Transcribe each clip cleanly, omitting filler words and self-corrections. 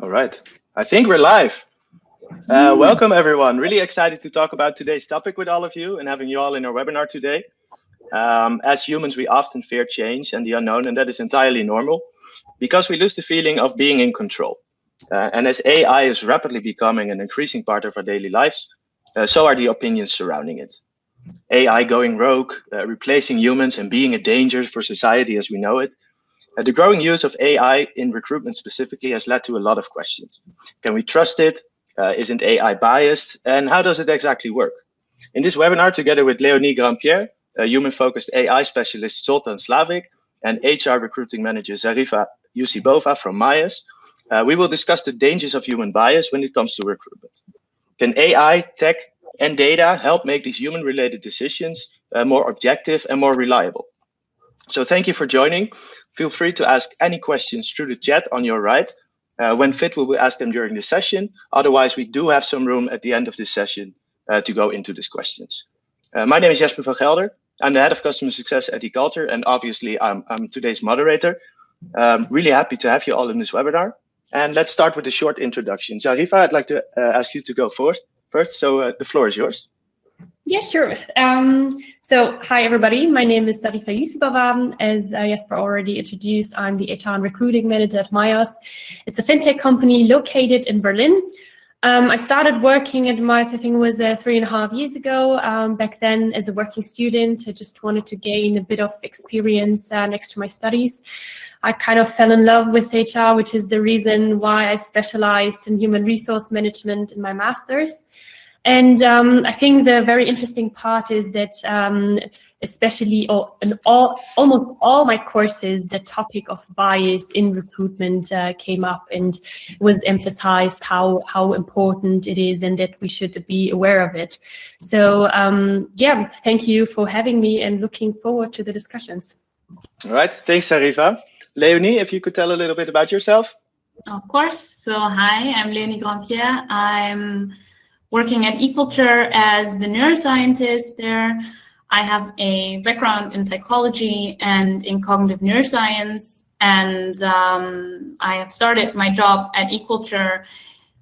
All right, I think we're live. Welcome everyone. Really excited to talk about today's topic with all of you and having you all in our webinar today. As humans, we often fear change and the unknown, and that is entirely normal because we lose the feeling of being in control. And as AI is rapidly becoming an increasing part of our daily lives, so are the opinions surrounding it. AI going rogue, replacing humans and being a danger for society as we know it. The growing use of AI in recruitment specifically has led to a lot of questions. Can we trust it? Isn't AI biased? And how does it exactly work? In this webinar, together with Leonie Grandpierre, a human-focused AI specialist Zoltán Szlávik, and HR recruiting manager Zarify Yusibova from Myas, we will discuss the dangers of human bias when it comes to recruitment. Can AI, tech, and data help make these human-related decisions more objective and more reliable? So thank you for joining. Feel free to ask any questions through the chat on your right. When fit, we will ask them during the session. Otherwise, we do have some room at the end of this session to go into these questions. My name is Jesper van Gelder. I'm the head of customer success at eCulture, and obviously I'm today's moderator. Really happy to have you all in this webinar. And let's start with a short introduction. Zarify, I'd like to ask you to go first. So the floor is yours. Yeah, sure. So hi, everybody. My name is Zarify Yusibova. As Jesper already introduced, I'm the HR and recruiting manager at Myas. It's a fintech company located in Berlin. I started working at Myas, I think it was 3.5 years ago. Back then, as a working student, I just wanted to gain a bit of experience next to my studies. I kind of fell in love with HR, which is the reason why I specialized in human resource management in my master's. And I think the very interesting part is that especially in almost all my courses, the topic of bias in recruitment came up and was emphasized how important it is and that we should be aware of it. So yeah, thank you for having me and looking forward to the discussions. All right, thanks, Zarify. Leonie, if you could tell a little bit about yourself. Of course. So hi, I'm Leonie Grandpierre. I'm working at eCulture as the neuroscientist there. I have a background in psychology and in cognitive neuroscience, and I have started my job at eCulture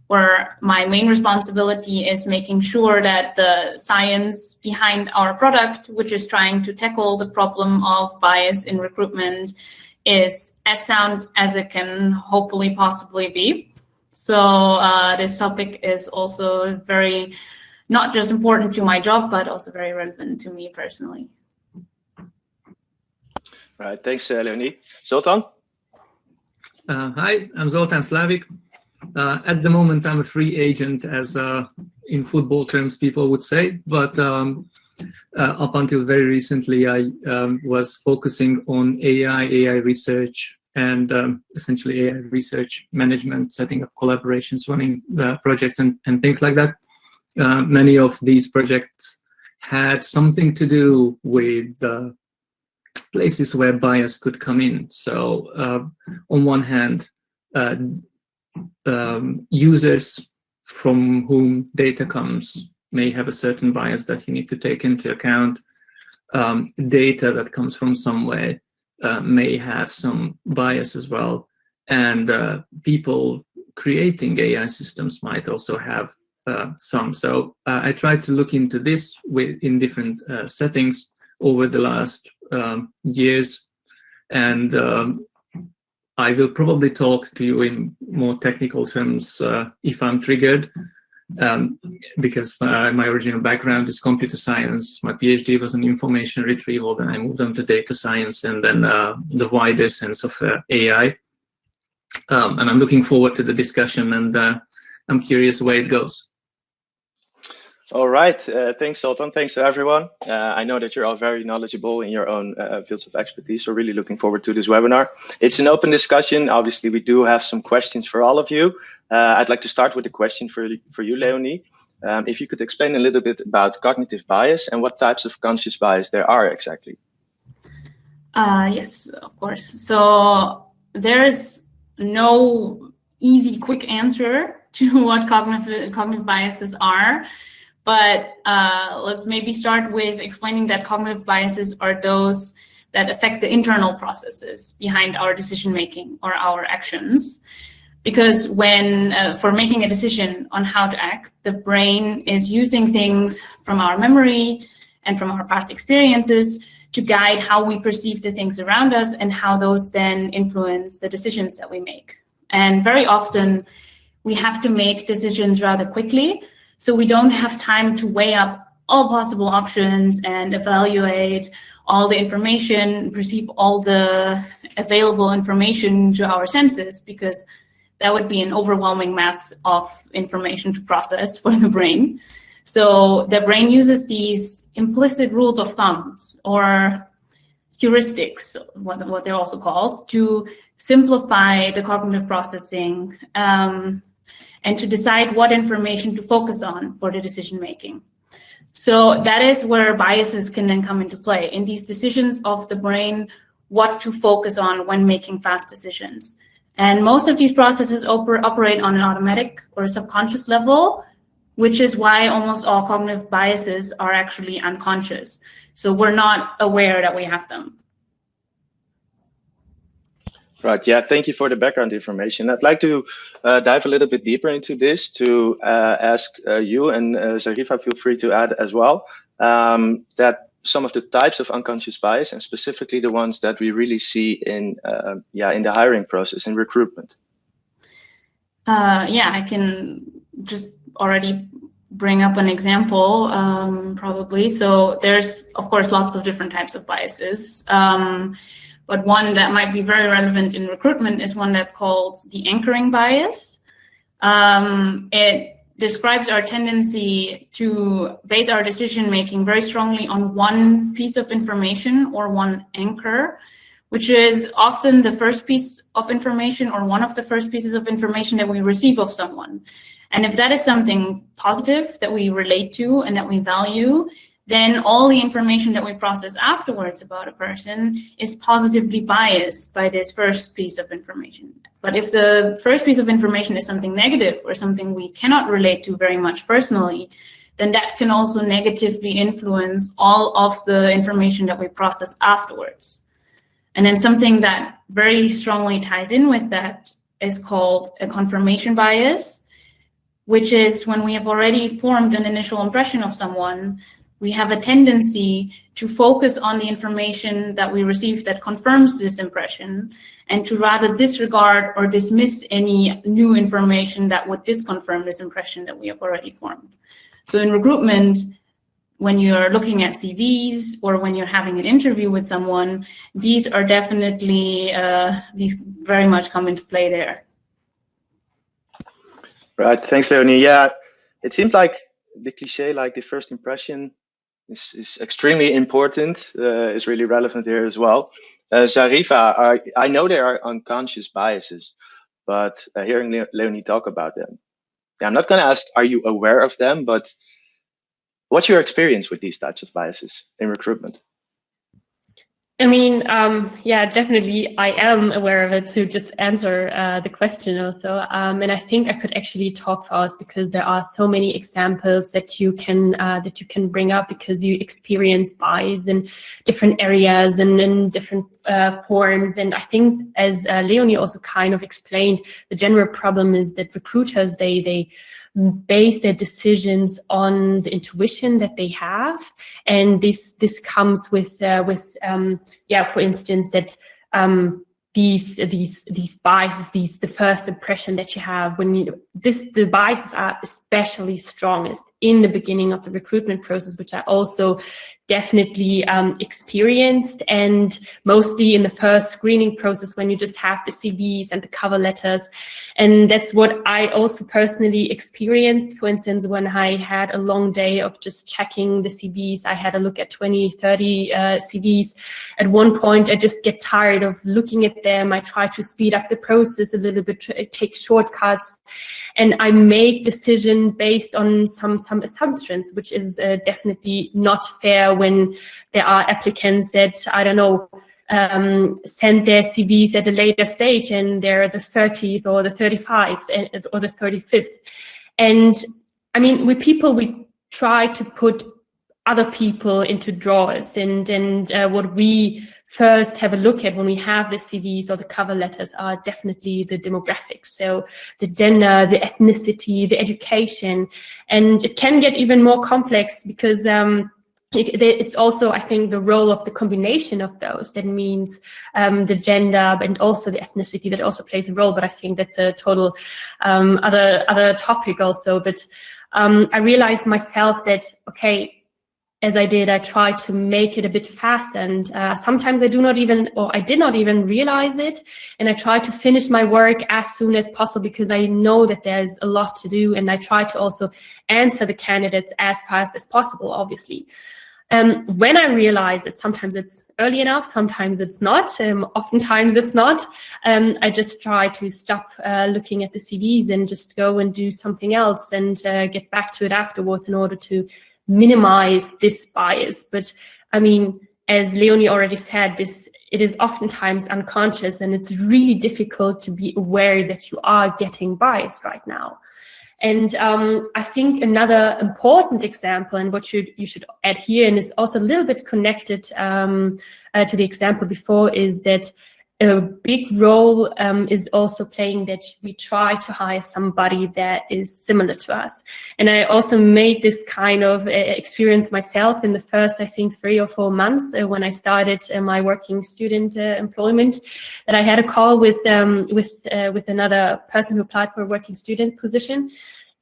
where my main responsibility is making sure that the science behind our product, which is trying to tackle the problem of bias in recruitment, is as sound as it can hopefully possibly be. So this topic is also very, not just important to my job, but also very relevant to me personally. All right, thanks, Leonie. Zoltán? Hi, I'm Zoltán Szlávik. At the moment, I'm a free agent, as in football terms people would say, but up until very recently, I was focusing on AI research, and essentially AI research management, setting up collaborations, running the projects and things like that. Many of these projects had something to do with places where bias could come in. So on one hand, users from whom data comes may have a certain bias that you need to take into account. Data that comes from somewhere may have some bias as well, and people creating AI systems might also have some. So I tried to look into this in different settings over the last years, and I will probably talk to you in more technical terms if I'm triggered, because my original background is computer science. My PhD was in information retrieval, then I moved on to data science, and then the wider sense of AI. And I'm looking forward to the discussion, and I'm curious where it goes. All right, thanks, Zoltán. Thanks to everyone. I know that you're all very knowledgeable in your own fields of expertise, so really looking forward to this webinar. It's an open discussion. Obviously, we do have some questions for all of you. I'd like to start with a question for you, Leonie. If you could explain a little bit about cognitive bias and what types of conscious bias there are exactly. Yes, of course. So there's no easy, quick answer to what cognitive biases are. But let's maybe start with explaining that cognitive biases are those that affect the internal processes behind our decision-making or our actions. Because when, for making a decision on how to act, the brain is using things from our memory and from our past experiences to guide how we perceive the things around us and how those then influence the decisions that we make. And very often we have to make decisions rather quickly, so we don't have time to weigh up all possible options and evaluate all the information, perceive all the available information to our senses, because that would be an overwhelming mass of information to process for the brain. So the brain uses these implicit rules of thumbs, or heuristics, what they're also called, to simplify the cognitive processing and to decide what information to focus on for the decision making. So that is where biases can then come into play, in these decisions of the brain, what to focus on when making fast decisions. And most of these processes operate on an automatic or subconscious level, which is why almost all cognitive biases are actually unconscious. So we're not aware that we have them. Right, yeah, thank you for the background information. I'd like to dive a little bit deeper into this to ask you, and Zarify, feel free to add as well, that some of the types of unconscious bias, and specifically the ones that we really see in the hiring process, in recruitment. Yeah, I can just already bring up an example, probably. So there's, of course, lots of different types of biases. But one that might be very relevant in recruitment is one that's called the anchoring bias. It describes our tendency to base our decision-making very strongly on one piece of information or one anchor, which is often the first piece of information or one of the first pieces of information that we receive of someone. And if that is something positive that we relate to and that we value, then all the information that we process afterwards about a person is positively biased by this first piece of information. But if the first piece of information is something negative or something we cannot relate to very much personally, then that can also negatively influence all of the information that we process afterwards. And then something that very strongly ties in with that is called a confirmation bias, which is when we have already formed an initial impression of someone, we have a tendency to focus on the information that we receive that confirms this impression, and to rather disregard or dismiss any new information that would disconfirm this impression that we have already formed. So in recruitment, when you're looking at CVs or when you're having an interview with someone, these are definitely, these very much come into play there. Right, thanks, Leonie. Yeah, it seems like the cliche, like the first impression, is extremely important, is really relevant here as well. Zarify, I know there are unconscious biases, but hearing Leonie talk about them, I'm not going to ask, are you aware of them, but what's your experience with these types of biases in recruitment? I mean, yeah, definitely I am aware of it, to just answer the question also. And I think I could actually talk for us, because there are so many examples that you can bring up, because you experience bias in different areas and in different forms. And I think, as Leonie also kind of explained, the general problem is that recruiters, they base their decisions on the intuition that they have, and this comes with for instance, that these biases, the first impression that you have the biases are especially strongest in the beginning of the recruitment process, which I also definitely experienced, and mostly in the first screening process when you just have the CVs and the cover letters. And that's what I also personally experienced. For instance, when I had a long day of just checking the CVs, I had a look at 20, 30 CVs. At one point, I just get tired of looking at them. I try to speed up the process a little bit, take shortcuts, and I make decision based on some assumptions, which is definitely not fair when there are applicants that, I don't know, send their CVs at a later stage and they're the 30th or the 35th or the 35th. And I mean, with people, we try to put other people into drawers, and what we first have a look at when we have the CVs or the cover letters are definitely the demographics. So the gender, the ethnicity, the education, and it can get even more complex because it's also, I think, the role of the combination of those. That means the gender and also the ethnicity that also plays a role. But I think that's a total other topic also. But I realized myself that, okay, as I tried to make it a bit fast, and sometimes I did not even realize it. And I try to finish my work as soon as possible because I know that there's a lot to do. And I try to also answer the candidates as fast as possible, obviously. When I realize that sometimes it's early enough, sometimes it's not, oftentimes it's not, I just try to stop looking at the CVs and just go and do something else and get back to it afterwards in order to minimize this bias. But I mean, as Leonie already said, it is oftentimes unconscious, and it's really difficult to be aware that you are getting biased right now. And I think another important example, and what you should add here, and is also a little bit connected to the example before, is that a big role is also playing that we try to hire somebody that is similar to us. And I also made this kind of experience myself in the first, I think, 3 or 4 months when I started my working student employment, that I had a call with another person who applied for a working student position.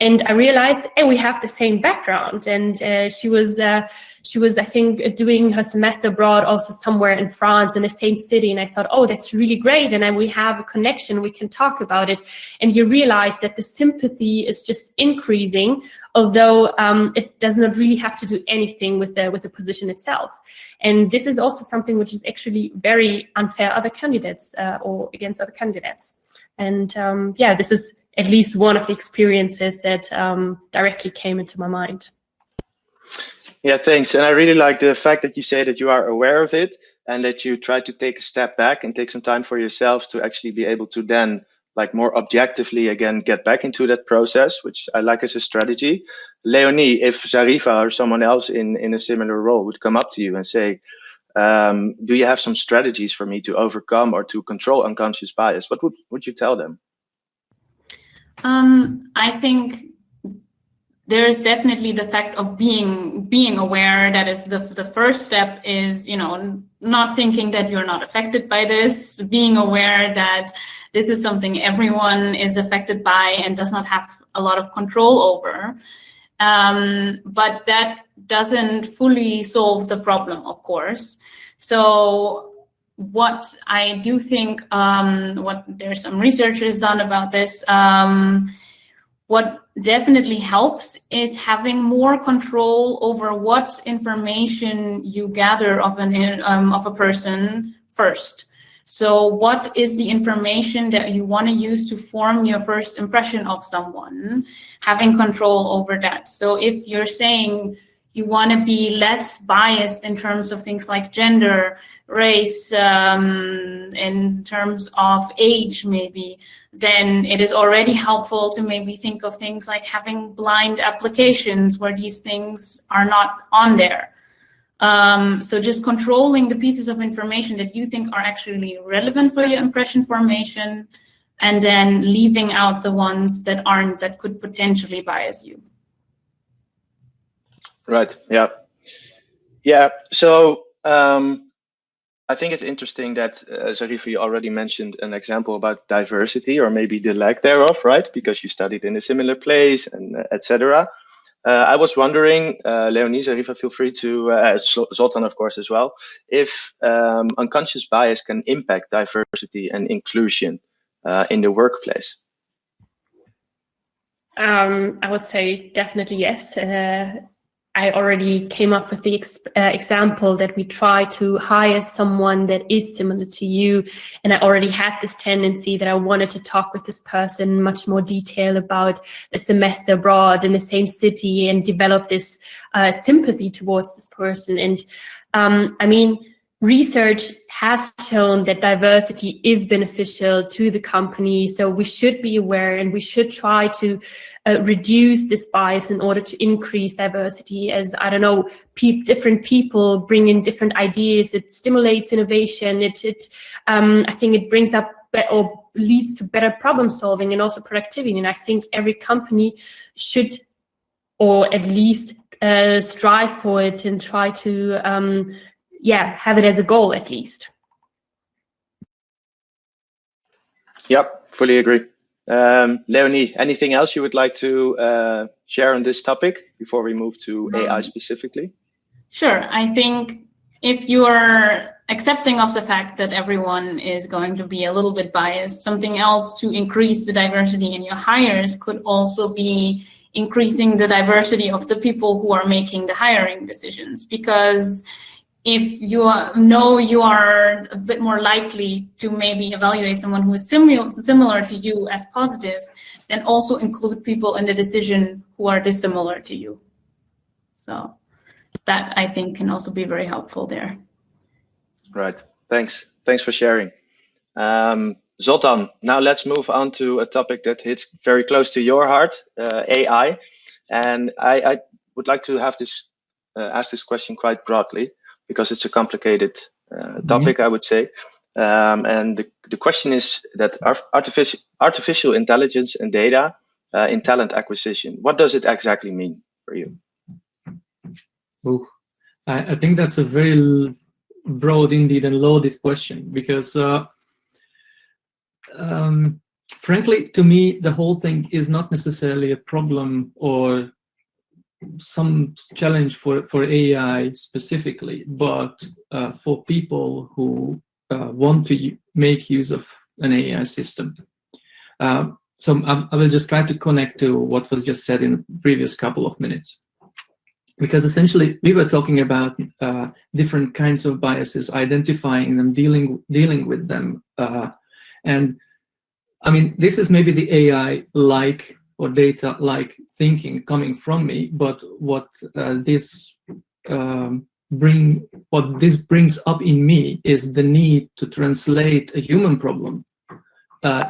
And I realized, hey, we have the same background. And she was, I think, doing her semester abroad also somewhere in France in the same city. And I thought, oh, that's really great. And then we have a connection, we can talk about it. And you realize that the sympathy is just increasing, although it does not really have to do anything with the position itself. And this is also something which is actually very unfair other candidates or against other candidates. And yeah, this is at least one of the experiences that directly came into my mind. Yeah, thanks. And I really like the fact that you say that you are aware of it and that you try to take a step back and take some time for yourself to actually be able to then, like, more objectively again get back into that process, which I like as a strategy. Leonie, if Zarify or someone else in a similar role would come up to you and say, do you have some strategies for me to overcome or to control unconscious bias, what would you tell them? I think there's definitely the fact of being aware. That is the first step is, not thinking that you're not affected by this, being aware that this is something everyone is affected by and does not have a lot of control over. But that doesn't fully solve the problem, of course. So what I do think, there's some research is done about this. What definitely helps is having more control over what information you gather of a person first. So what is the information that you want to use to form your first impression of someone? Having control over that. So if you're saying you want to be less biased in terms of things like gender, race, in terms of age maybe, then it is already helpful to maybe think of things like having blind applications where these things are not on there. So just controlling the pieces of information that you think are actually relevant for your impression formation, and then leaving out the ones that aren't, that could potentially bias you. Right. Yeah. Yeah. So I think it's interesting that Zarify already mentioned an example about diversity, or maybe the lack thereof, right? Because you studied in a similar place, and etc. I was wondering, Leonie, Zarify, feel free to, Zoltán, of course, as well, if unconscious bias can impact diversity and inclusion in the workplace. I would say definitely yes. I already came up with the example that we try to hire someone that is similar to you. And I already had this tendency that I wanted to talk with this person in much more detail about the semester abroad in the same city and develop this sympathy towards this person. And I mean, research has shown that diversity is beneficial to the company. So we should be aware and we should try to reduce this bias in order to increase diversity. As, I don't know, different people bring in different ideas. It stimulates innovation. I think it brings up or leads to better problem solving and also productivity. And I think every company should, or at least strive for it and try to have it as a goal at least. Yep, fully agree. Leonie, anything else you would like to share on this topic before we move to AI specifically? Sure. I think if you are accepting of the fact that everyone is going to be a little bit biased, something else to increase the diversity in your hires could also be increasing the diversity of the people who are making the hiring decisions. Because if you know you are a bit more likely to maybe evaluate someone who is similar to you as positive, then also include people in the decision who are dissimilar to you. So that, I think, can also be very helpful there. Right. Thanks for sharing. Zoltán, now let's move on to a topic that hits very close to your heart, AI. And I would like to have this ask this question quite broadly, because it's a complicated topic, I would say. And the question is that artificial intelligence and data in talent acquisition, what does it exactly mean for you? Ooh, I think that's a very broad indeed and loaded question, because frankly, to me, the whole thing is not necessarily a problem or some challenge for AI specifically, but for people who want to make use of an AI system. So I will just try to connect to what was just said in the previous couple of minutes. Because essentially, we were talking about different kinds of biases, identifying them, dealing with them. And I mean, this is maybe the AI-like or data-like thinking coming from me, but what this brings up in me is the need to translate a human problem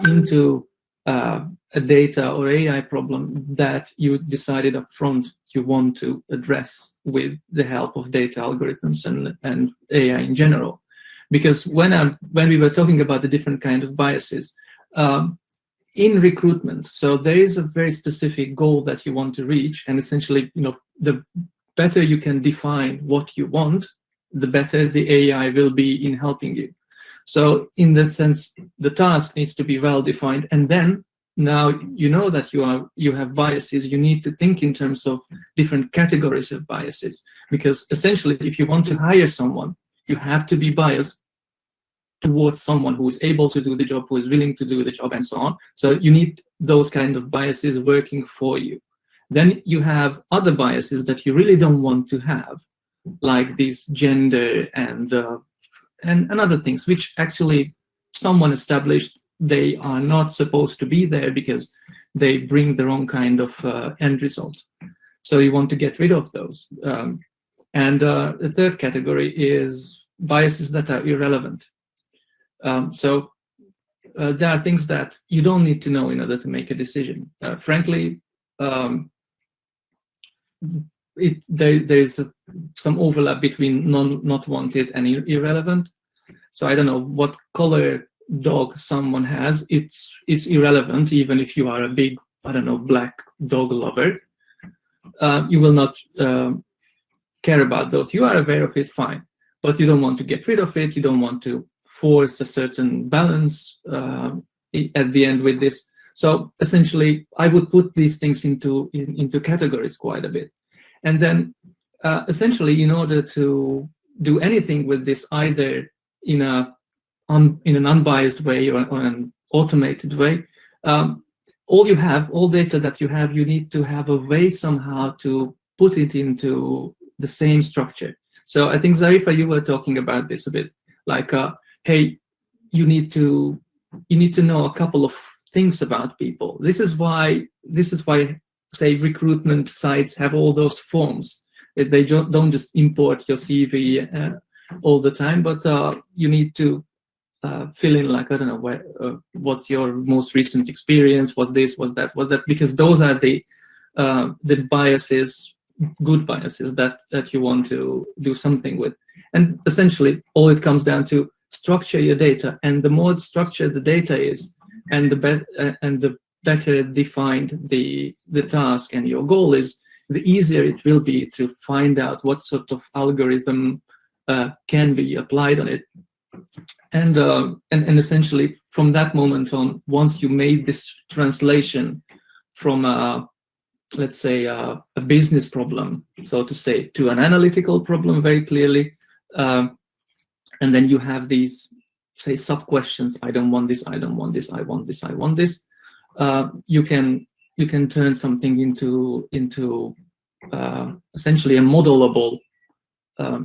into a data or AI problem that you decided up front you want to address with the help of data algorithms and AI in general. Because when we were talking about the different kind of biases, in recruitment, so there is a very specific goal that you want to reach, and essentially, the better you can define what you want, the better the AI will be in helping you. So in that sense, the task needs to be well defined, and then now you know that you have biases. You need to think in terms of different categories of biases, because essentially, if you want to hire someone, you have to be biased towards someone who is able to do the job, who is willing to do the job, and so on. So you need those kind of biases working for you. Then you have other biases that you really don't want to have, like this gender and other things, which actually someone established they are not supposed to be there because they bring the wrong kind of end result. So you want to get rid of those. And the third category is biases that are irrelevant. So there are things that you don't need to know in order to make a decision. Frankly, there is some overlap between not wanted and irrelevant. So I don't know what color dog someone has. It's irrelevant, even if you are a big, black dog lover. You will not care about those. You are aware of it, fine, but you don't want to get rid of it. You don't want to force a certain balance at the end with this. So essentially, I would put these things into categories quite a bit. And then essentially, in order to do anything with this, either in an unbiased way or an automated way, all data that you have, you need to have a way somehow to put it into the same structure. So I think, Zarify, you were talking about this a bit, like, hey, you need to know a couple of things about people. This is why, say, recruitment sites have all those forms. They don't just import your CV all the time, but you need to fill in, like, I don't know, what's your most recent experience, was this, was that, because those are the biases, good biases that you want to do something with. And essentially all it comes down to, structure your data, and the more structured the data is, and the better defined the task and your goal is, the easier it will be to find out what sort of algorithm can be applied on it. And essentially from that moment on, once you made this translation from let's say a business problem, so to say, to an analytical problem very clearly, and then you have these, say, sub questions: I don't want this, I don't want this, I want this, I want this. You can turn something into essentially a modelable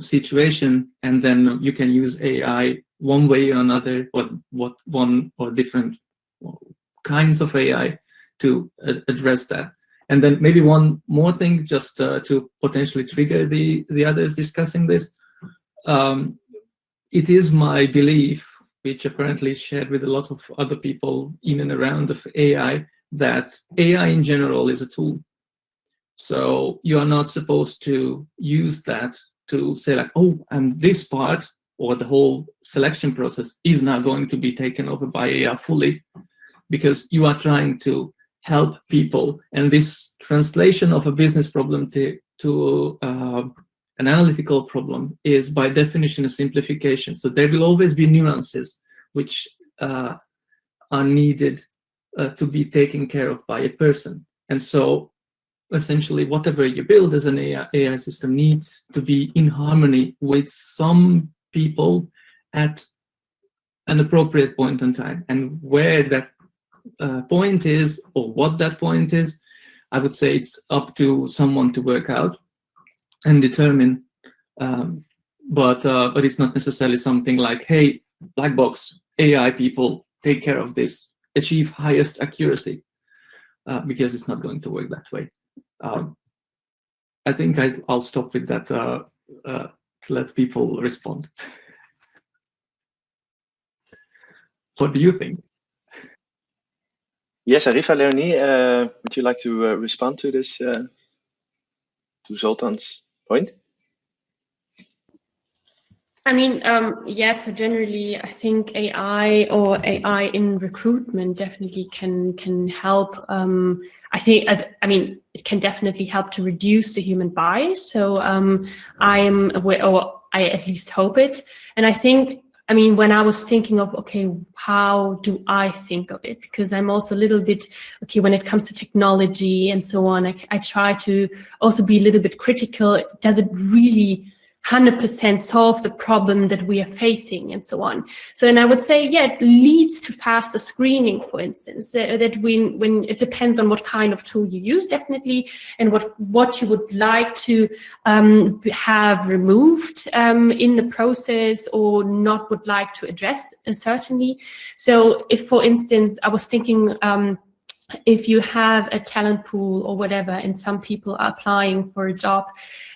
situation, and then you can use AI one way or another, or one or different kinds of AI to address that. And then maybe one more thing, just to potentially trigger the others discussing this. It is my belief, which apparently is shared with a lot of other people in and around of AI, that AI in general is a tool. So you are not supposed to use that to say, like, oh, and this part or the whole selection process is now going to be taken over by AI fully, because you are trying to help people. And this translation of a business problem to an analytical problem is by definition a simplification. So there will always be nuances which are needed to be taken care of by a person. And so essentially whatever you build as an AI system needs to be in harmony with some people at an appropriate point in time. And where that point is, or what that point is, I would say it's up to someone to work out and determine, but it's not necessarily something like, hey, black box, AI people, take care of this, achieve highest accuracy, because it's not going to work that way. I think I'll stop with that to let people respond. What do you think? Yes, Zarify, Leonie, would you like to respond to this, to Zoltán's point? I mean, yes, so generally, I think AI or AI in recruitment definitely can help. I mean, it can definitely help to reduce the human bias. So I am aware, or I at least hope it. And I think, I mean, when I was thinking of, okay, how do I think of it? Because I'm also a little bit, okay, when it comes to technology and so on, I try to also be a little bit critical. Does it really 100% solve the problem that we are facing and so on? So, and I would say, yeah, it leads to faster screening, for instance, that when it depends on what kind of tool you use, definitely, and what you would like to have removed in the process or not would like to address, certainly. So if, for instance, I was thinking, if you have a talent pool or whatever, and some people are applying for a job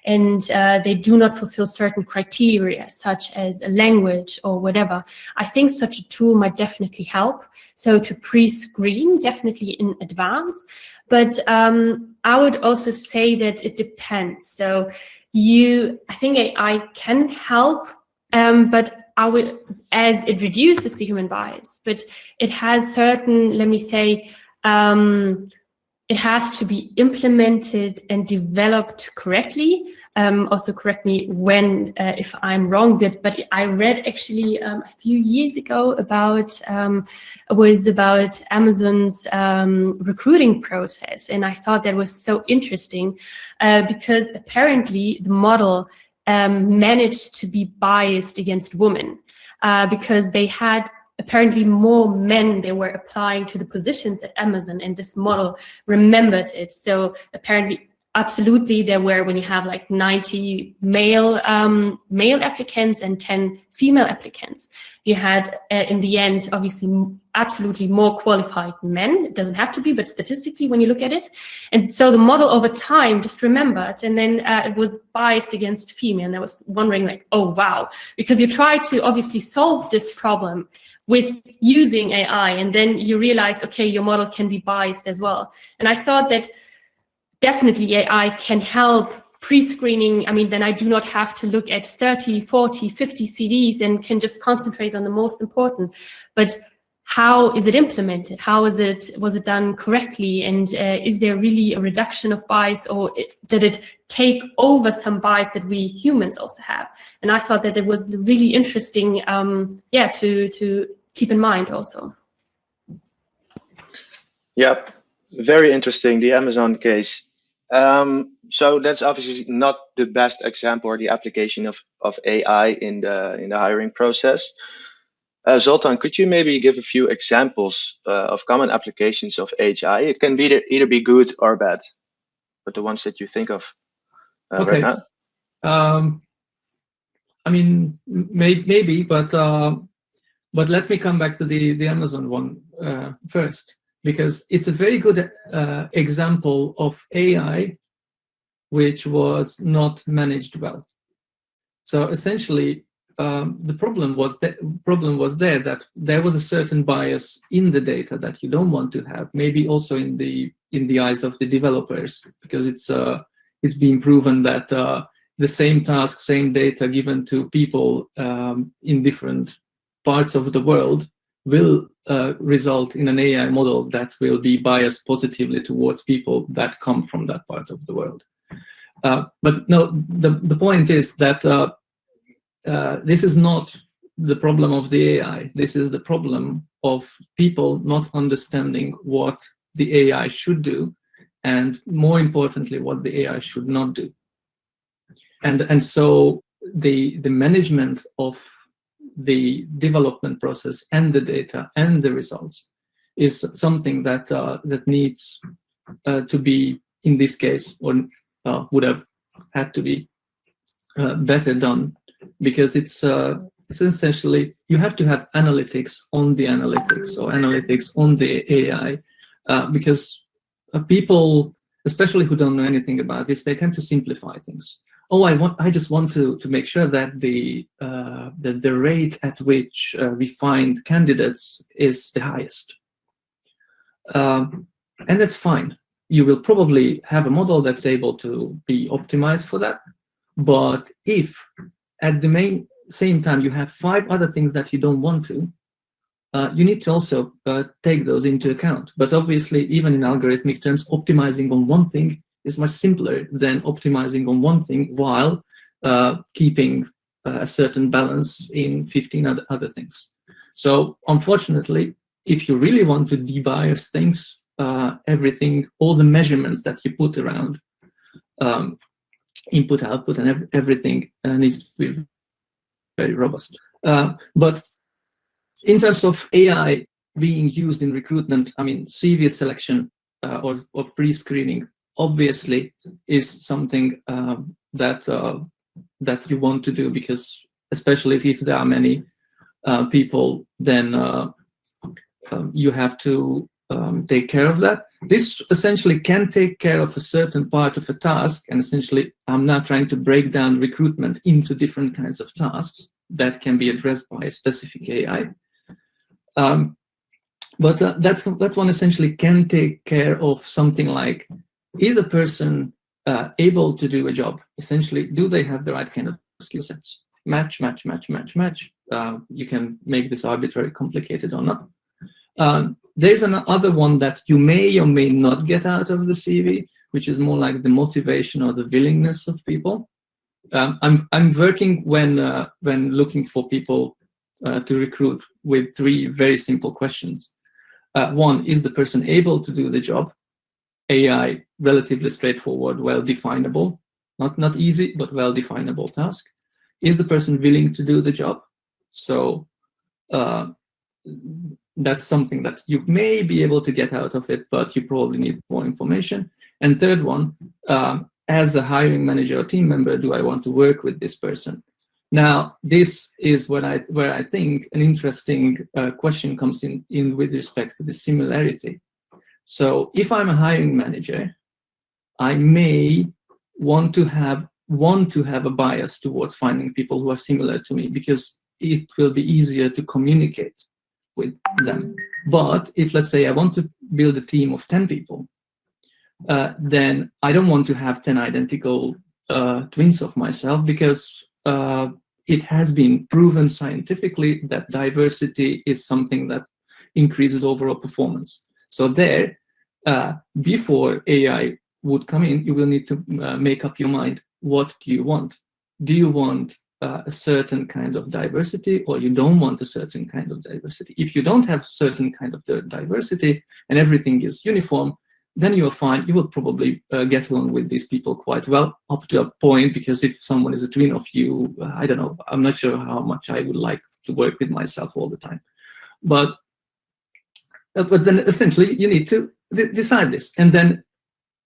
and they do not fulfill certain criteria, such as a language or whatever, I think such a tool might definitely help. So to pre-screen, definitely in advance. But I would also say that it depends. So I think AI can help, but as it reduces the human bias, but it has certain, let me say, it has to be implemented and developed correctly. Also correct me if I'm wrong, but I read actually a few years ago about Amazon's recruiting process, and I thought that was so interesting because apparently the model managed to be biased against women because they had apparently more men they were applying to the positions at Amazon, and this model remembered it. So apparently absolutely there were, when you have like 90 male applicants and 10 female applicants, you had in the end obviously absolutely more qualified men. It doesn't have to be, but statistically when you look at it. And so the model over time just remembered, and then it was biased against female. And I was wondering like, oh wow, because you try to obviously solve this problem with using AI, and then you realize, okay, your model can be biased as well. And I thought that definitely AI can help pre-screening. I mean, then I do not have to look at 30, 40, 50 CVs and can just concentrate on the most important. But how is it implemented? Was it done correctly? And is there really a reduction of bias, or did it take over some bias that we humans also have? And I thought that it was really interesting, to keep in mind also. Yep, very interesting, the Amazon case. So that's obviously not the best example or the application of AI in the hiring process. Zoltán, could you maybe give a few examples of common applications of AI? It can be either be good or bad, but the ones that you think of right now. I mean, maybe, but let me come back to the Amazon one first, because it's a very good example of AI which was not managed well. So essentially, the problem was that there was a certain bias in the data that you don't want to have, maybe also in the eyes of the developers, because it's been proven that the same task, same data given to people in different parts of the world will result in an AI model that will be biased positively towards people that come from that part of the world. But no, the point is that this is not the problem of the AI. This is the problem of people not understanding what the AI should do, and more importantly, what the AI should not do. And so the management of the development process and the data and the results is something that needs to be, in this case, or would have had to be better done, because it's essentially, you have to have analytics on the analytics, or analytics on the AI, because people, especially who don't know anything about this, they tend to simplify things. Oh, I just want to make sure that the rate at which we find candidates is the highest, and that's fine. You will probably have a model that's able to be optimized for that. But if at the same time you have 5 other things that you don't want to, you need to also take those into account. But obviously, even in algorithmic terms, optimizing on one thing is much simpler than optimizing on one thing while keeping a certain balance in 15 other things. So unfortunately, if you really want to debias things, everything, all the measurements that you put around input, output, and everything needs to be very robust. But in terms of AI being used in recruitment, I mean, CV selection or pre-screening obviously is something that you want to do, because especially if there are many people, then you have to take care of that. This essentially can take care of a certain part of a task, and essentially I'm now trying to break down recruitment into different kinds of tasks that can be addressed by a specific AI. But that one essentially can take care of something like, is a person able to do a job? Essentially, do they have the right kind of skill sets? Match. You can make this arbitrarily complicated or not. There's another one that you may or may not get out of the CV, which is more like the motivation or the willingness of people. I'm working when looking for people to recruit with 3 very simple questions. One, is the person able to do the job? AI, relatively straightforward, well-definable, not easy, but well-definable task. Is the person willing to do the job? So that's something that you may be able to get out of it, but you probably need more information. And third one, as a hiring manager or team member, do I want to work with this person? Now, this is where I think an interesting question comes in with respect to the similarity. So if I'm a hiring manager, I may want to have a bias towards finding people who are similar to me, because it will be easier to communicate with them. But if, let's say, I want to build a team of 10 people, then I don't want to have 10 identical twins of myself, because it has been proven scientifically that diversity is something that increases overall performance. So there, before AI would come in, you will need to make up your mind. What do you want? Do you want a certain kind of diversity, or you don't want a certain kind of diversity? If you don't have certain kind of diversity and everything is uniform, then you're fine. You will probably get along with these people quite well up to a point, because if someone is a twin of you, I don't know, I'm not sure how much I would like to work with myself all the time. But then essentially you need to decide this. And then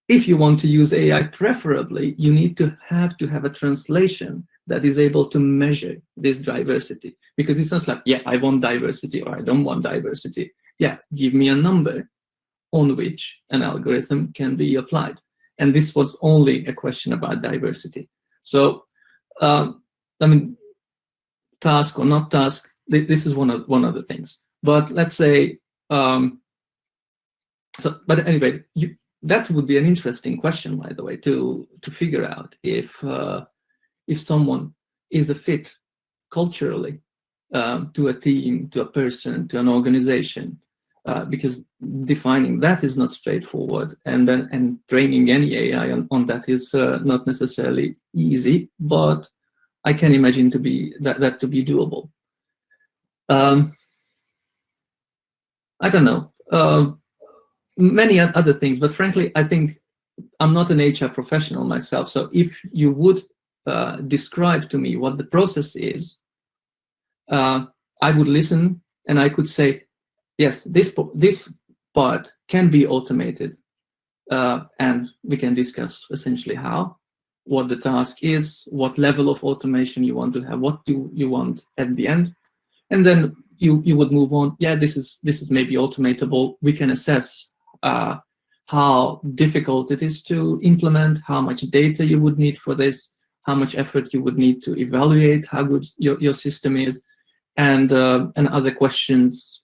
if you want to use AI, preferably you need to have a translation that is able to measure this diversity. Because it's not like, yeah, I want diversity or I don't want diversity. Yeah, give me a number on which an algorithm can be applied. And this was only a question about diversity. So, I mean, task or not task, this is one of the things. But let's say, but anyway, that would be an interesting question, by the way, to figure out if someone is a fit culturally to a team, to a person, to an organization. Because defining that is not straightforward, and training any AI on that is not necessarily easy, but I can imagine that to be doable. I don't know, many other things, but frankly, I think I'm not an HR professional myself. So if you would describe to me what the process is, I would listen, and I could say, yes, this part can be automated, and we can discuss essentially how, what the task is, what level of automation you want to have, what do you want at the end, and then you would move on. Yeah, this is maybe automatable. We can assess how difficult it is to implement, how much data you would need for this, how much effort you would need to evaluate how good your system is, and other questions.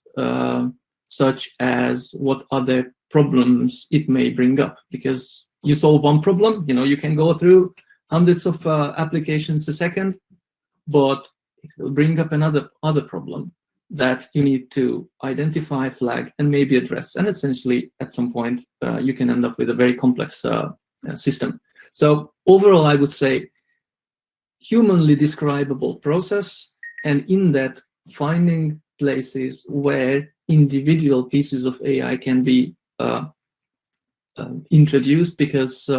Such as what other problems it may bring up, because you solve one problem, you can go through hundreds of applications a second, but it will bring up other problem that you need to identify, flag, and maybe address. And essentially, at some point, you can end up with a very complex system. So overall, I would say humanly describable process, and in that, finding places where individual pieces of AI can be introduced, because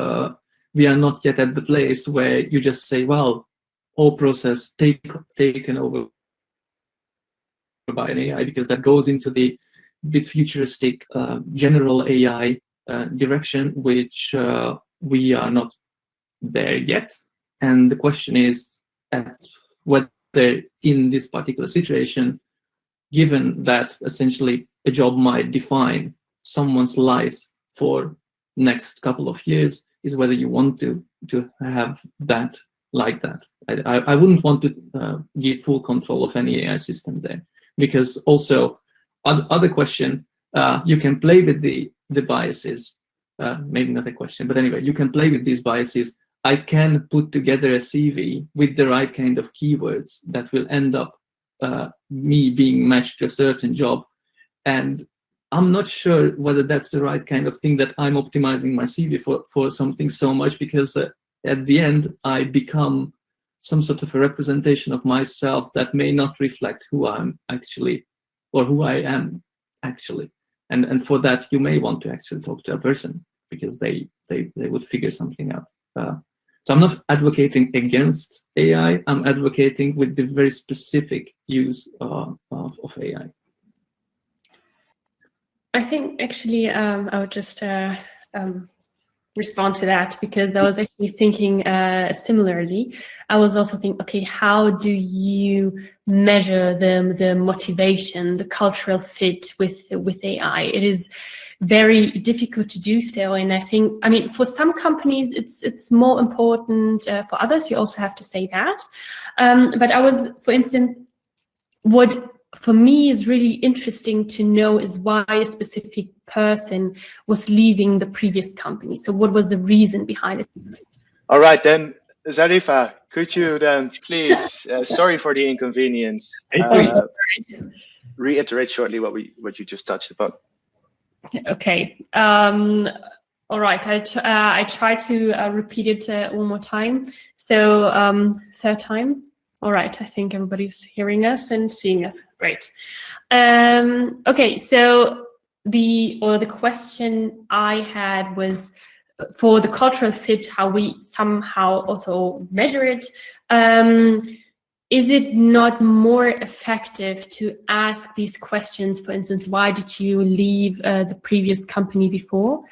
we are not yet at the place where you just say, well, all process taken over by an AI, because that goes into the bit futuristic general AI direction, which we are not there yet. And the question is whether in this particular situation, given that essentially a job might define someone's life for next couple of years, is whether you want to have that like that. I wouldn't want to give full control of any AI system there, because also other question, you can play with the biases, maybe not a question, but anyway, you can play with these biases. I can put together a CV with the right kind of keywords that will end up me being matched to a certain job, and I'm not sure whether that's the right kind of thing, that I'm optimizing my CV for something so much, because at the end I become some sort of a representation of myself that may not reflect who I'm actually, or who I am actually, and for that you may want to actually talk to a person, because they would figure something out. So I'm not advocating against AI. I'm advocating with the very specific use of AI. I think actually I would just respond to that, because I was actually thinking similarly. I was also thinking, okay, how do you measure the motivation, the cultural fit with AI? It is very difficult to do so, and I think, I mean, for some companies it's more important. For others, you also have to say that. But I was, for instance, what for me is really interesting to know is why a specific person was leaving the previous company. So what was the reason behind it? All right, then, Zarifa, could you then please, sorry for the inconvenience, reiterate shortly what you just touched upon? Okay. All right. I try to repeat it one more time. So third time. All right, I think everybody's hearing us and seeing us. Great. Okay, so the question I had was for the cultural fit, how we somehow also measure it. Is it not more effective to ask these questions? For instance, why did you leave the previous company before?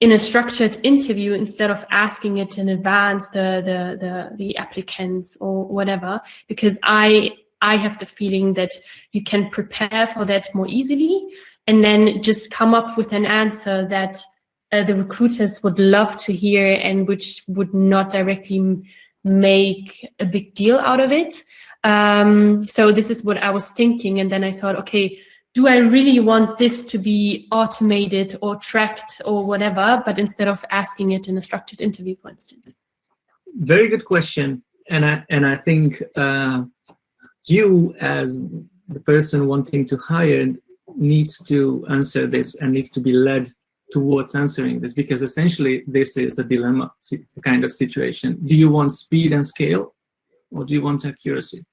In a structured interview, instead of asking it in advance, the applicants or whatever, because I have the feeling that you can prepare for that more easily and then just come up with an answer that the recruiters would love to hear and which would not directly make a big deal out of it. So this is what I was thinking, and then I thought, okay, do I really want this to be automated or tracked or whatever, but instead of asking it in a structured interview, for instance? Very good question. And I think you, as the person wanting to hire, needs to answer this and needs to be led towards answering this, because essentially this is a dilemma kind of situation. Do you want speed and scale, or do you want accuracy?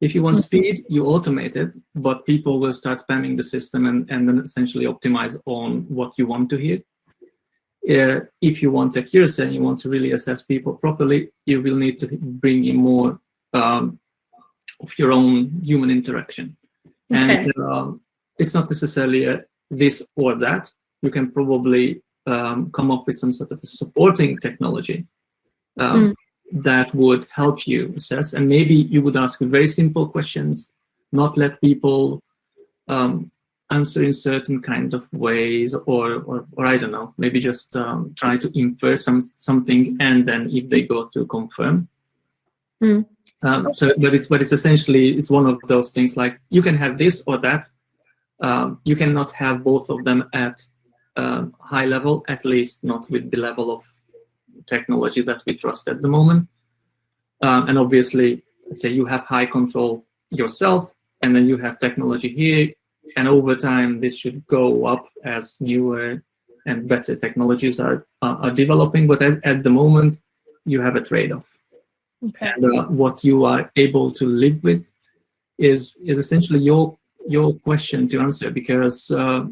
If you want speed, you automate it, but people will start spamming the system and then essentially optimize on what you want to hear. If you want accuracy and you want to really assess people properly, you will need to bring in more of your own human interaction. Okay. And it's not necessarily this or that. You can probably come up with some sort of a supporting technology that would help you assess, and maybe you would ask very simple questions, not let people answer in certain kind of ways, or I don't know, maybe just try to infer something, and then if they go through, confirm. But it's essentially, it's one of those things like you can have this or that. You cannot have both of them at high level, at least not with the level of technology that we trust at the moment. And obviously, let's say you have high control yourself, and then you have technology here, and over time this should go up as newer and better technologies are developing. But at the moment, you have a trade-off. Okay. And what you are able to live with is essentially your question to answer, because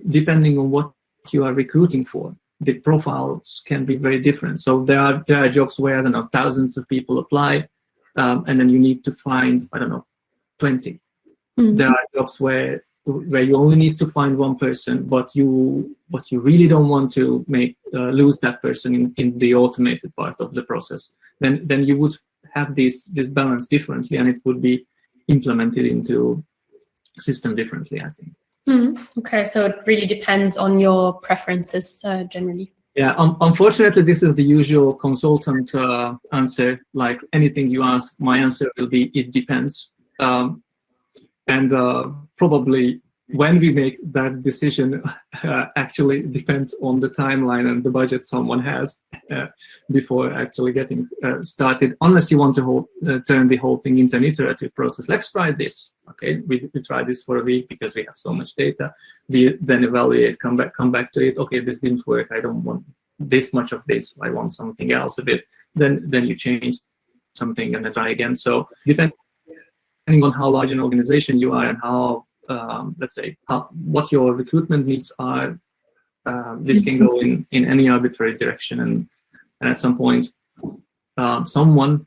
depending on what you are recruiting for, the profiles can be very different. So there are jobs where, I don't know, thousands of people apply, and then you need to find, I don't know, 20. There are jobs where you only need to find one person, but you really don't want to lose that person in the automated part of the process. Then you would have this balance differently, and it would be implemented into system differently, I think. Okay, so it really depends on your preferences generally. Yeah, unfortunately, this is the usual consultant answer. Like anything you ask, my answer will be, it depends. And probably when we make that decision, actually depends on the timeline and the budget someone has before actually getting started. Unless you want to turn the whole thing into an iterative process. Let's try this. Okay, we try this for a week because we have so much data. We then evaluate, come back to it. Okay, this didn't work. I don't want this much of this. I want something else a bit. Then you change something and then try again. So depending on how large an organization you are and how let's say what your recruitment needs are, this can go in any arbitrary direction, and at some point someone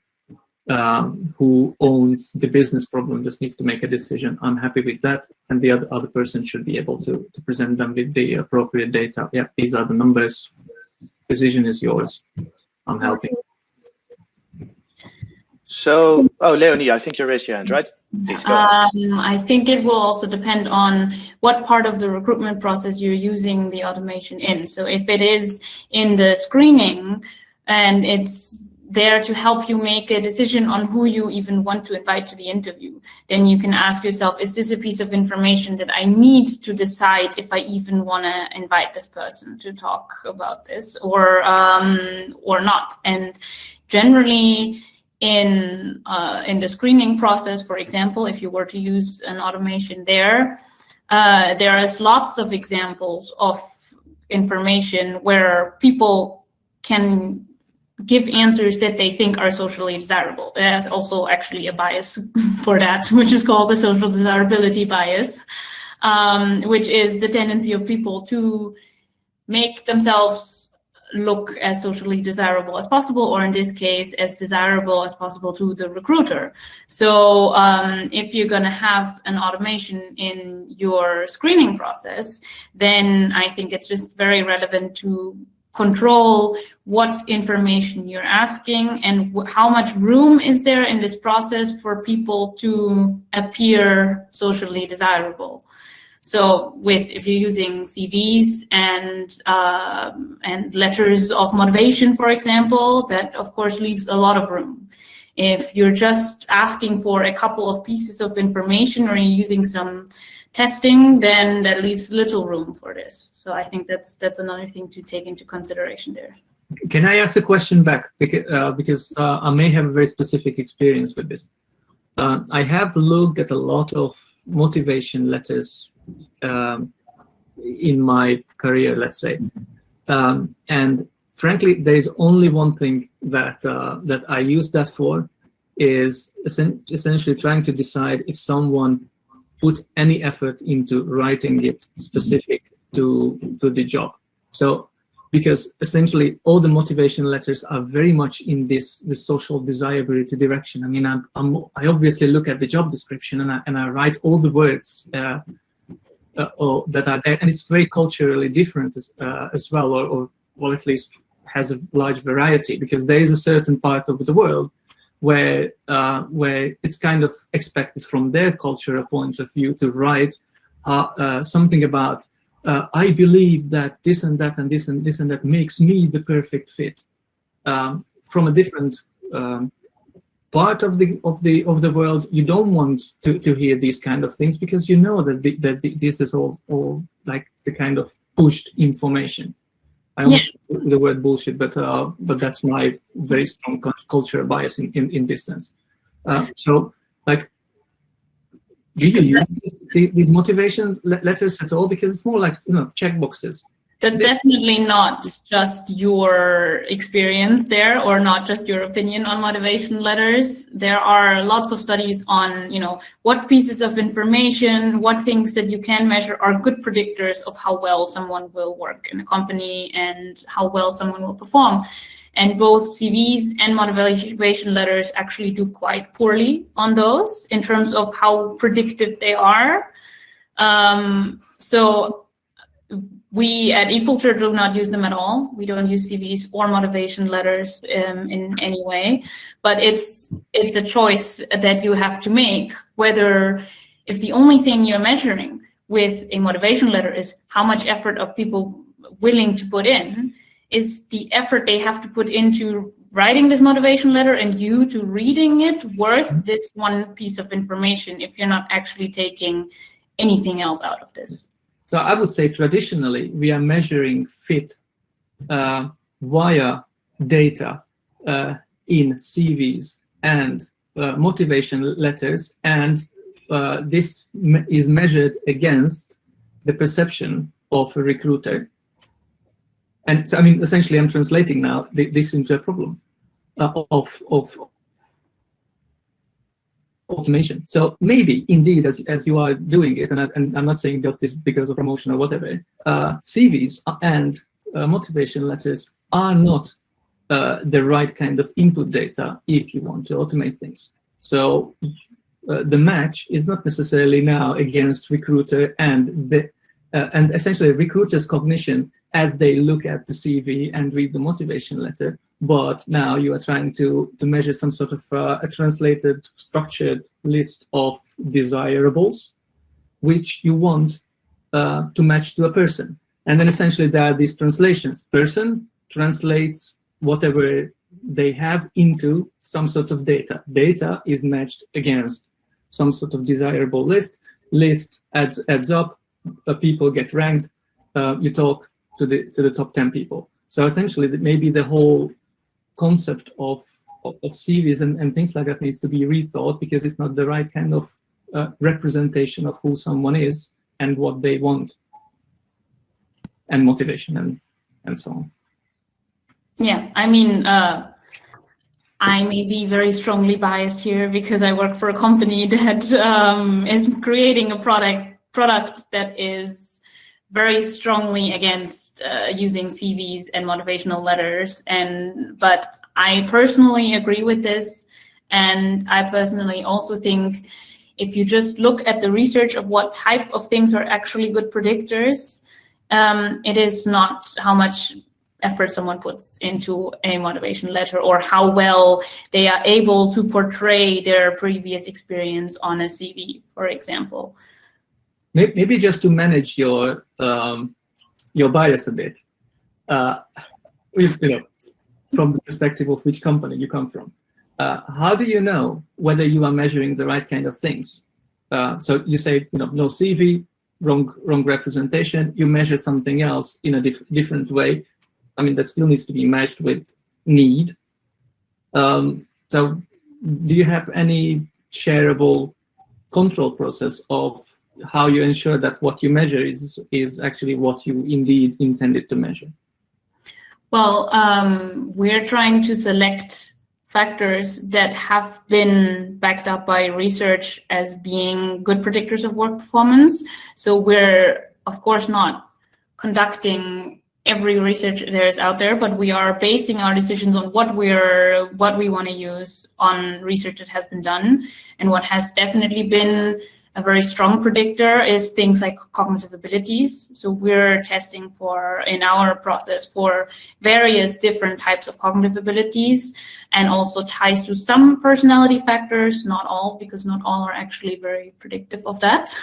who owns the business problem just needs to make a decision. I'm happy with that, and the other person should be able to present them with the appropriate data. Yeah, these are the numbers. Decision is yours. I'm helping. So, Leonie, I think you raised your hand, right? Please go ahead. I think it will also depend on what part of the recruitment process you're using the automation in. So if it is in the screening and it's there to help you make a decision on who you even want to invite to the interview, then you can ask yourself, is this a piece of information that I need to decide if I even want to invite this person to talk about this or not? And generally, in the screening process, for example, if you were to use an automation there is lots of examples of information where people can give answers that they think are socially desirable. There's also actually a bias for that, which is called the social desirability bias, which is the tendency of people to make themselves look as socially desirable as possible, or in this case, as desirable as possible to the recruiter. So if you're going to have an automation in your screening process, then I think it's just very relevant to control what information you're asking and how much room is there in this process for people to appear socially desirable. So if you're using CVs and letters of motivation, for example, that of course leaves a lot of room. If you're just asking for a couple of pieces of information or you're using some testing, then that leaves little room for this. So I think that's another thing to take into consideration there. Can I ask a question back? Because I may have a very specific experience with this. I have looked at a lot of motivation letters in my career, let's say, and frankly, there is only one thing that I use that for, is essentially trying to decide if someone put any effort into writing it specific to the job. So, because essentially all the motivation letters are very much in this social desirability direction. I mean, I obviously look at the job description and I write all the words that are there, and it's very culturally different as well, or at least has a large variety, because there is a certain part of the world where it's kind of expected from their cultural point of view to write something about I believe that this and that and this and this and that makes me the perfect fit. From a different part of the world, you don't want to hear these kind of things, because you know that this is all like the kind of pushed information. I almost use the word bullshit, but that's my very strong cultural bias in this sense. So, like, do you use these motivation letters at all? Because it's more like, check boxes. That's definitely not just your experience there, or not just your opinion on motivation letters. There are lots of studies on, what pieces of information, what things that you can measure are good predictors of how well someone will work in a company and how well someone will perform. And both CVs and motivation letters actually do quite poorly on those in terms of how predictive they are. So we at eCulture do not use them at all. We don't use CVs or motivation letters in any way, but it's a choice that you have to make, whether if the only thing you're measuring with a motivation letter is how much effort are people willing to put in, is the effort they have to put into writing this motivation letter and you to reading it worth this one piece of information if you're not actually taking anything else out of this? So I would say traditionally we are measuring fit via data in CVs and motivation letters, and this is measured against the perception of a recruiter. And so, I mean, essentially, I'm translating now this into a problem of automation. So maybe indeed, as you are doing it, and I'm not saying just this because of promotion or whatever, CVs and motivation letters are not the right kind of input data if you want to automate things. So the match is not necessarily now against recruiter and essentially recruiter's cognition as they look at the CV and read the motivation letter, but now you are trying to measure some sort of a translated, structured list of desirables, which you want to match to a person. And then essentially there are these translations. Person translates whatever they have into some sort of data. Data is matched against some sort of desirable list. List adds up. People get ranked. You talk to the top 10 people. So essentially, maybe the whole concept of CVs and things like that needs to be rethought, because it's not the right kind of representation of who someone is and what they want, and motivation and so on. Yeah, I mean, I may be very strongly biased here because I work for a company that is creating a product that is very strongly against using CVs and motivational letters. But I personally agree with this, and I personally also think if you just look at the research of what type of things are actually good predictors, it is not how much effort someone puts into a motivation letter or how well they are able to portray their previous experience on a CV, for example. Maybe just to manage your bias a bit, from the perspective of which company you come from, how do you know whether you are measuring the right kind of things? So you say, no CV, wrong representation. You measure something else in a different way. I mean, that still needs to be matched with need. So do you have any shareable control process of how you ensure that what you measure is actually what you indeed intended to measure? Well, we're trying to select factors that have been backed up by research as being good predictors of work performance. So we're, of course, not conducting every research there is out there, but we are basing our decisions on what we want to use on research that has been done. And what has definitely been a very strong predictor is things like cognitive abilities. So we're testing in our process for various different types of cognitive abilities, and also ties to some personality factors, not all, because not all are actually very predictive of that.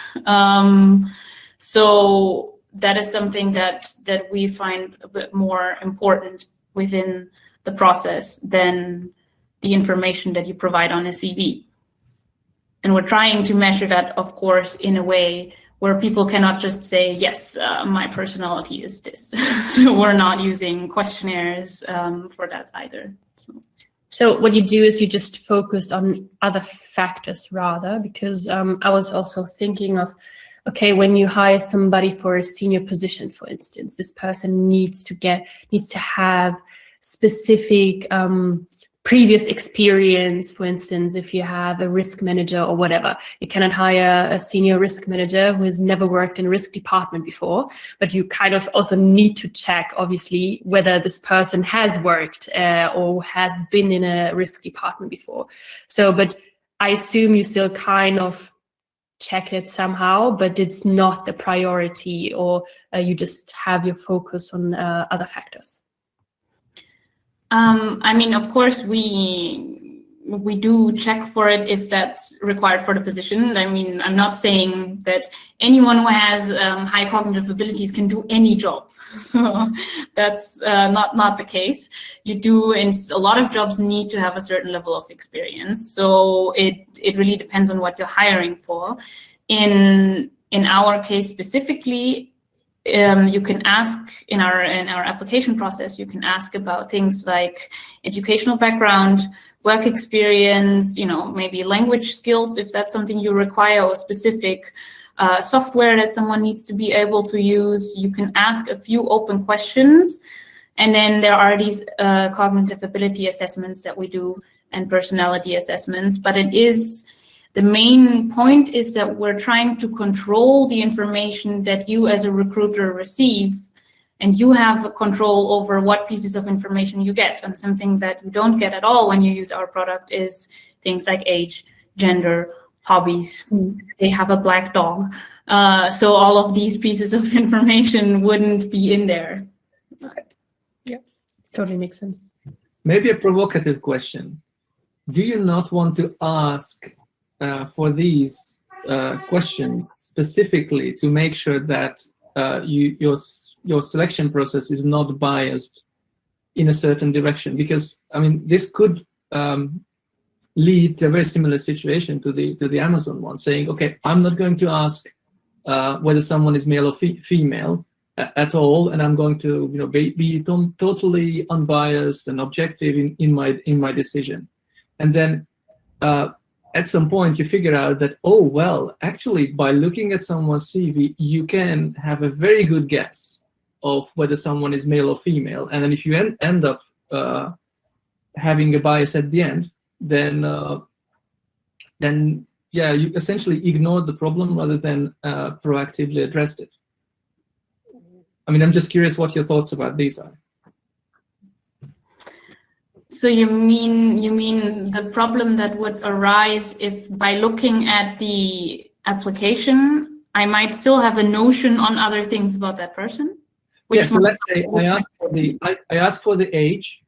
So that is something that we find a bit more important within the process than the information that you provide on a CV. And we're trying to measure that, of course, in a way where people cannot just say, yes, my personality is this. So we're not using questionnaires for that either. So what you do is you just focus on other factors rather, because I was also thinking of, okay, when you hire somebody for a senior position, for instance, this person needs to have specific previous experience. For instance, if you have a risk manager or whatever, you cannot hire a senior risk manager who has never worked in a risk department before, but you kind of also need to check, obviously, whether this person has worked or has been in a risk department before. So, but I assume you still kind of check it somehow, but it's not the priority, or you just have your focus on other factors. I mean, of course, we do check for it if that's required for the position. I mean, I'm not saying that anyone who has high cognitive abilities can do any job. So that's not the case. You do, and a lot of jobs need to have a certain level of experience. So it really depends on what you're hiring for. In our case specifically, you can ask in our application process, you can ask about things like educational background, work experience, maybe language skills, if that's something you require, or specific software that someone needs to be able to use. You can ask a few open questions, and then there are these cognitive ability assessments that we do and personality assessments. But the main point is that we're trying to control the information that you as a recruiter receive and you have control over what pieces of information you get. And something that you don't get at all when you use our product is things like age, gender, hobbies. They have a black dog. So all of these pieces of information wouldn't be in there. Okay. Yeah, totally makes sense. Maybe a provocative question. Do you not want to ask for these questions specifically to make sure that your selection process is not biased in a certain direction? Because I mean, this could lead to a very similar situation to the Amazon one, saying, okay, I'm not going to ask whether someone is male or female at all, and I'm going to be totally unbiased and objective in my decision. And then at some point you figure out that, oh well, actually by looking at someone's CV you can have a very good guess of whether someone is male or female. And then if you end up having a bias at the end, then yeah, you essentially ignored the problem rather than proactively addressed it. I mean, I'm just curious what your thoughts about these are. So you mean the problem that would arise if by looking at the application, I might still have a notion on other things about that person? Yeah, so let's say I ask for the age,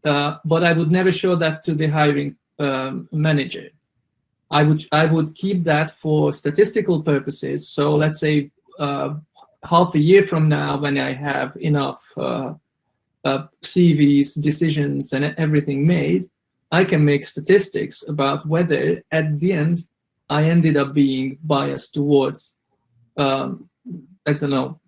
but I would never show that to the hiring manager. I would keep that for statistical purposes. So let's say half a year from now, when I have enough CVs, decisions, and everything made, I can make statistics about whether at the end I ended up being biased towards, I don't know,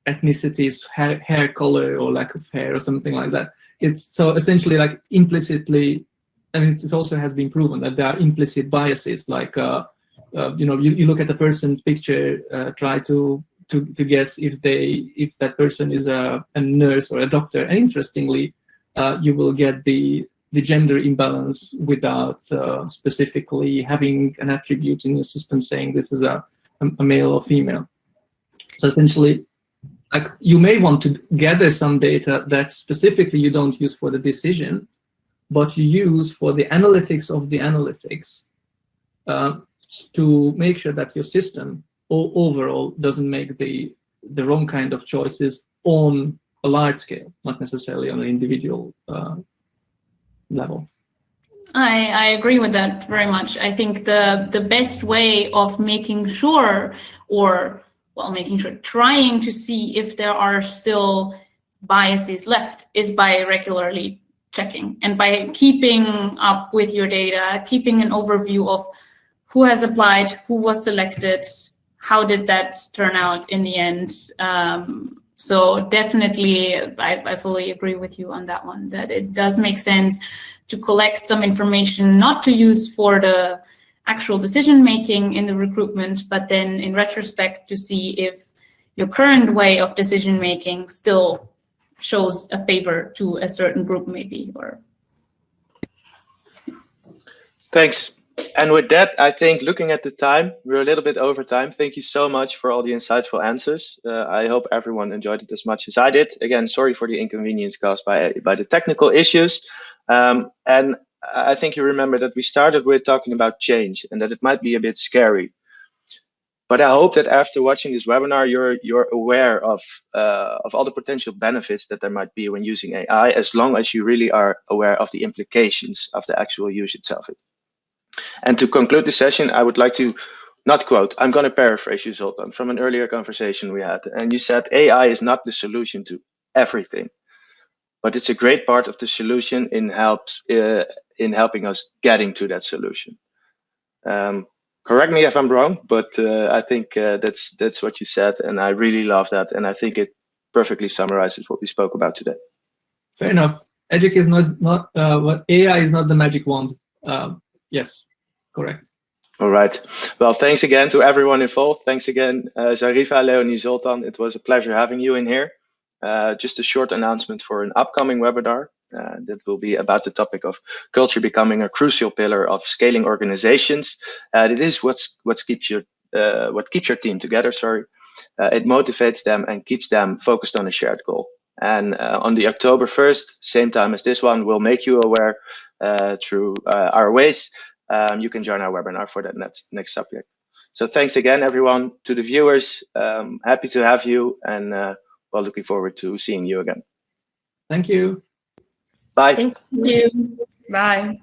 ethnicities, hair color, or lack of hair, or something like that. It's so essentially like implicitly, and it also has been proven that there are implicit biases, like you look at the person's picture, try to guess if that person is a nurse or a doctor, and interestingly, you will get the gender imbalance without specifically having an attribute in your system saying this is a male or female. So essentially, like, you may want to gather some data that specifically you don't use for the decision, but you use for the analytics of the analytics to make sure that your system overall doesn't make the wrong kind of choices on a large scale, not necessarily on an individual level. I agree with that very much. I think the best way of making sure, trying to see if there are still biases left, is by regularly checking and by keeping up with your data, keeping an overview of who has applied, who was selected, how did that turn out in the end. So definitely, I fully agree with you on that one, that it does make sense to collect some information, not to use for the actual decision-making in the recruitment, but then in retrospect to see if your current way of decision-making still shows a favor to a certain group maybe. Or Thanks. And with that, I think looking at the time, we're a little bit over time. Thank you so much for all the insightful answers. I hope everyone enjoyed it as much as I did. Again, sorry for the inconvenience caused by the technical issues. And I think you remember that we started with talking about change and that it might be a bit scary. But I hope that after watching this webinar, you're aware of all the potential benefits that there might be when using AI, as long as you really are aware of the implications of the actual use itself. And to conclude the session, I would like to not quote, I'm going to paraphrase you, Zoltán, from an earlier conversation we had. And you said AI is not the solution to everything, but it's a great part of the solution in helping us getting to that solution. Correct me if I'm wrong, but I think that's what you said, and I really love that, and I think it perfectly summarizes what we spoke about today. Fair enough. Educ is not AI is not the magic wand. Yes, correct. All right. Well, thanks again to everyone involved. Thanks again, Zarify, Leonie, Zoltán. It was a pleasure having you in here. Just a short announcement for an upcoming webinar that will be about the topic of culture becoming a crucial pillar of scaling organizations. It is what keeps your team together. Sorry. it motivates them and keeps them focused on a shared goal. And on the October 1st, same time as this one, we'll make you aware through our ways. You can join our webinar for that next subject. So thanks again, everyone. To the viewers, happy to have you, and well, looking forward to seeing you again. Thank you. Bye. Thank you. Bye.